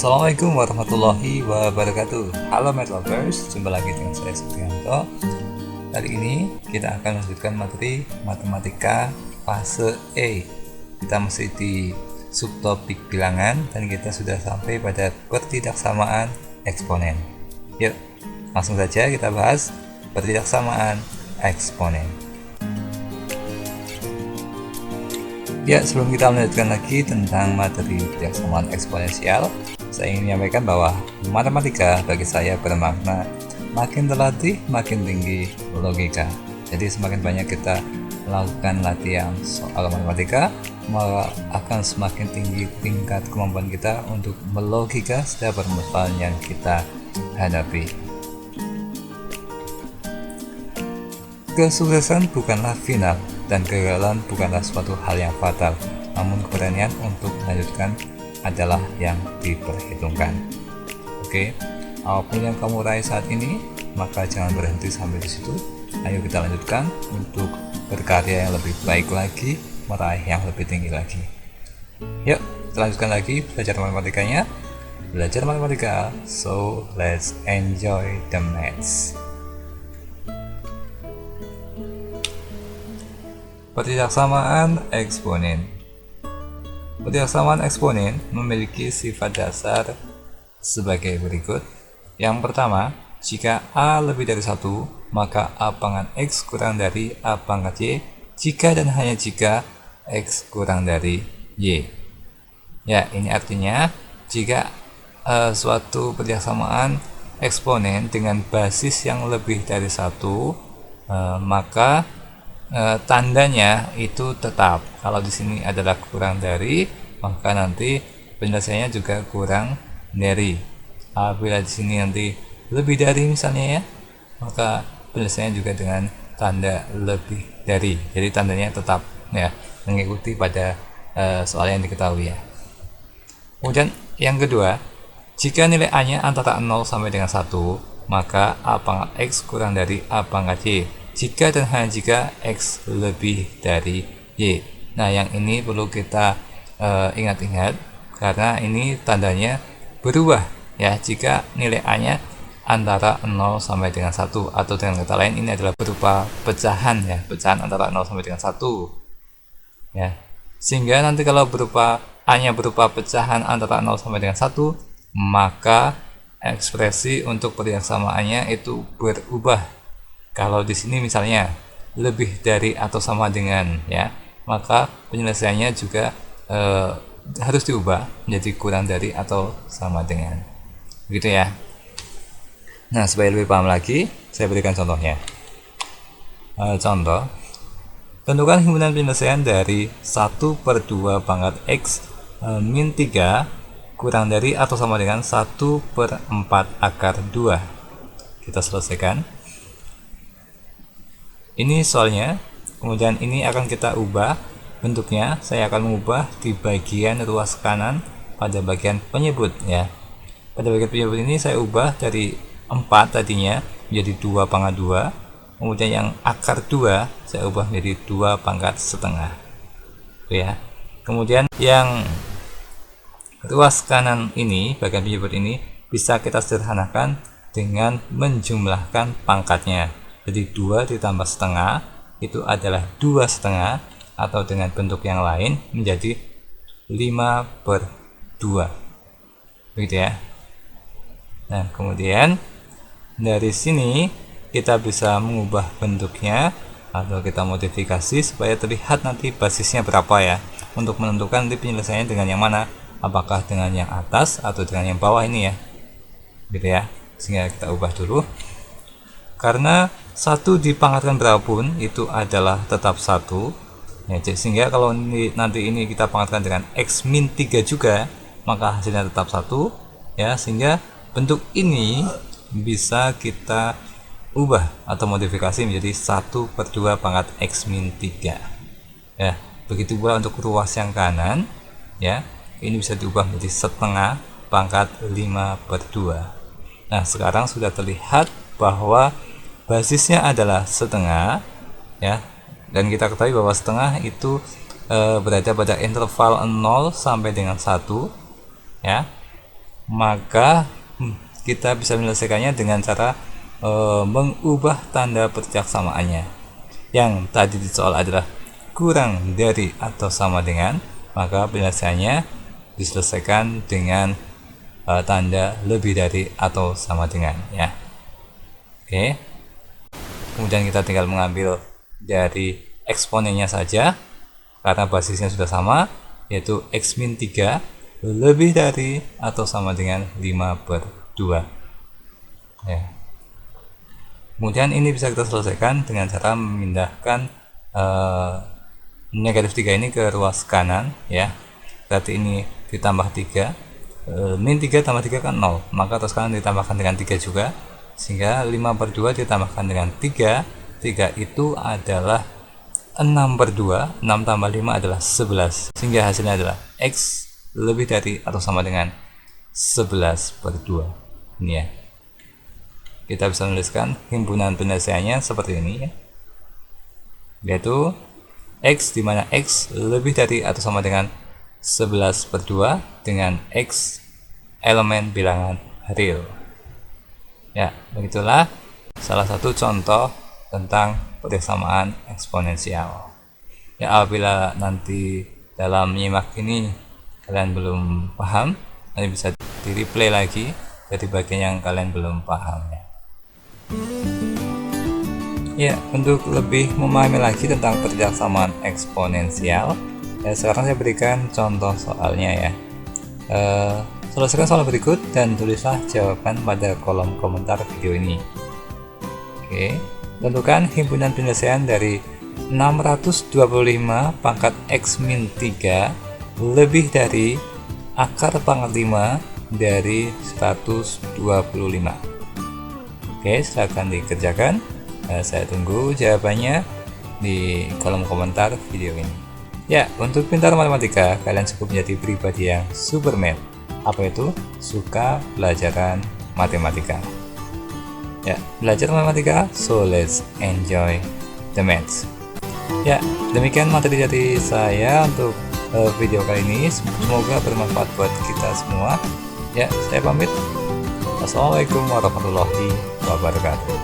Assalamualaikum warahmatullahi wabarakatuh. Halo Math Lovers, jumpa lagi dengan saya Supriyanto. Kali ini kita akan melanjutkan materi matematika fase E. Kita masih di subtopik bilangan dan kita sudah sampai pada pertidaksamaan eksponen. Yuk, langsung saja kita bahas pertidaksamaan eksponen. Ya, sebelum kita melanjutkan lagi tentang materi pertidaksamaan eksponensial, saya ingin menyampaikan bahwa matematika bagi saya bermakna makin terlatih makin tinggi logika. Jadi semakin banyak kita melakukan latihan soal matematika, maka akan semakin tinggi tingkat kemampuan kita untuk melogika setiap permasalahan yang kita hadapi. Kesuksesan bukanlah final dan kegagalan bukanlah suatu hal yang fatal, namun keberanian untuk melanjutkan adalah yang diperhitungkan. Oke, apapun yang kamu raih saat ini, maka jangan berhenti sampai di situ. Ayo kita lanjutkan untuk berkarya yang lebih baik lagi, meraih yang lebih tinggi lagi. Yuk, kita lanjutkan lagi belajar matematikanya. Belajar matematika, so let's enjoy the maths. Pertidaksamaan eksponen. Pertidaksamaan eksponen memiliki sifat dasar sebagai berikut. Yang pertama, jika A lebih dari 1, maka A pangkat X kurang dari A pangkat Y, jika dan hanya jika X kurang dari Y. Ya, ini artinya jika suatu pertidaksamaan eksponen dengan basis yang lebih dari 1, maka tandanya itu tetap. Kalau di sini adalah kurang dari, maka nanti penjelasannya juga kurang dari. Apabila di sini nanti lebih dari misalnya ya, maka penjelasannya juga dengan tanda lebih dari. Jadi tandanya tetap ya, mengikuti pada soal yang diketahui ya. Kemudian yang kedua, jika nilai A-nya antara 0 sampai dengan 1, maka A pangkat X kurang dari A pangkat Y, jika dan hanya jika X lebih dari Y. Nah, yang ini perlu kita ingat-ingat karena ini tandanya berubah ya, jika nilai A-nya antara 0 sampai dengan 1, atau dengan kata lain ini adalah berupa pecahan ya, pecahan antara 0 sampai dengan 1 ya. Sehingga nanti kalau berupa A-nya berupa pecahan antara 0 sampai dengan 1, maka ekspresi untuk pertidaksamaannya itu berubah. Kalau di sini misalnya lebih dari atau sama dengan ya, maka penyelesaiannya juga harus diubah menjadi kurang dari atau sama dengan. Begitu ya. Nah, supaya lebih paham lagi, saya berikan contohnya. Contoh, tentukan himpunan penyelesaian dari 1/2 pangkat X min 3 kurang dari atau sama dengan 1/4 akar 2. Kita selesaikan. Ini soalnya, kemudian ini akan kita ubah bentuknya. Saya akan mengubah di bagian ruas kanan pada bagian penyebut ya. Pada bagian penyebut ini saya ubah dari 4 tadinya menjadi 2 pangkat 2. Kemudian yang akar 2 saya ubah menjadi 2 pangkat setengah. Ya. Kemudian yang ruas kanan ini, bagian penyebut ini bisa kita sederhanakan dengan menjumlahkan pangkatnya. Jadi 2 ditambah setengah itu adalah 2 setengah, atau dengan bentuk yang lain menjadi 5/2. Begitu ya. Nah, kemudian dari sini kita bisa mengubah bentuknya atau kita modifikasi supaya terlihat nanti basisnya berapa ya, untuk menentukan nanti penyelesaiannya dengan yang mana, apakah dengan yang atas atau dengan yang bawah ini ya. Gitu ya. Sehingga kita ubah dulu. Karena 1 dipangkatkan berapapun itu adalah tetap 1 ya, sehingga kalau nanti ini kita pangkatkan dengan X min 3 juga, maka hasilnya tetap 1 ya, sehingga bentuk ini bisa kita ubah atau modifikasi menjadi 1/2 pangkat X min 3 ya. Begitu pula untuk ruas yang kanan ya, ini bisa diubah menjadi setengah pangkat 5/2. Nah, sekarang sudah terlihat bahwa basisnya adalah setengah ya, dan kita ketahui bahwa setengah itu berada pada interval 0 sampai dengan 1 ya. maka kita bisa menyelesaikannya dengan cara mengubah tanda perjaksamaannya. Yang tadi di soal adalah kurang dari atau sama dengan, maka penyelesaiannya diselesaikan dengan tanda lebih dari atau sama dengan, ya. Oke. Kemudian kita tinggal mengambil dari eksponennya saja karena basisnya sudah sama, yaitu x min 3 lebih dari atau sama dengan 5/2, ya. Kemudian ini bisa kita selesaikan dengan cara memindahkan negatif 3 ini ke ruas kanan, ya. Berarti ini ditambah 3, min 3 tambah 3 kan 0, maka ruas kanan ditambahkan dengan 3 juga, sehingga 5/2 ditambahkan dengan 3 itu adalah 6/2, 6 tambah 5 adalah 11, sehingga hasilnya adalah x lebih dari atau sama dengan 11/2. Ini, ya. Kita bisa menuliskan himpunan penyelesaiannya seperti ini, ya. Yaitu x di mana x lebih dari atau sama dengan 11/2 dengan x elemen bilangan real. Ya, begitulah salah satu contoh tentang persamaan eksponensial. Ya, apabila nanti dalam menyimak ini kalian belum paham, nanti bisa di replay lagi dari bagian yang kalian belum paham, ya. Ya, untuk lebih memahami lagi tentang persamaan eksponensial, ya, sekarang saya berikan contoh soalnya, ya. Selesaikan soal berikut dan tulislah jawaban pada kolom komentar video ini. Oke, tentukan himpunan penyelesaian dari 625 pangkat x min 3 lebih dari akar pangkat 5 dari 125. Oke, silakan dikerjakan. Saya tunggu jawabannya di kolom komentar video ini. Ya, untuk pintar matematika, kalian cukup menjadi pribadi yang superman. Apa itu? Suka pelajaran matematika. Ya, belajar matematika, so let's enjoy the maths. Ya, demikian materi dari saya untuk video kali ini. Semoga bermanfaat buat kita semua. Ya, saya pamit. Assalamualaikum warahmatullahi wabarakatuh.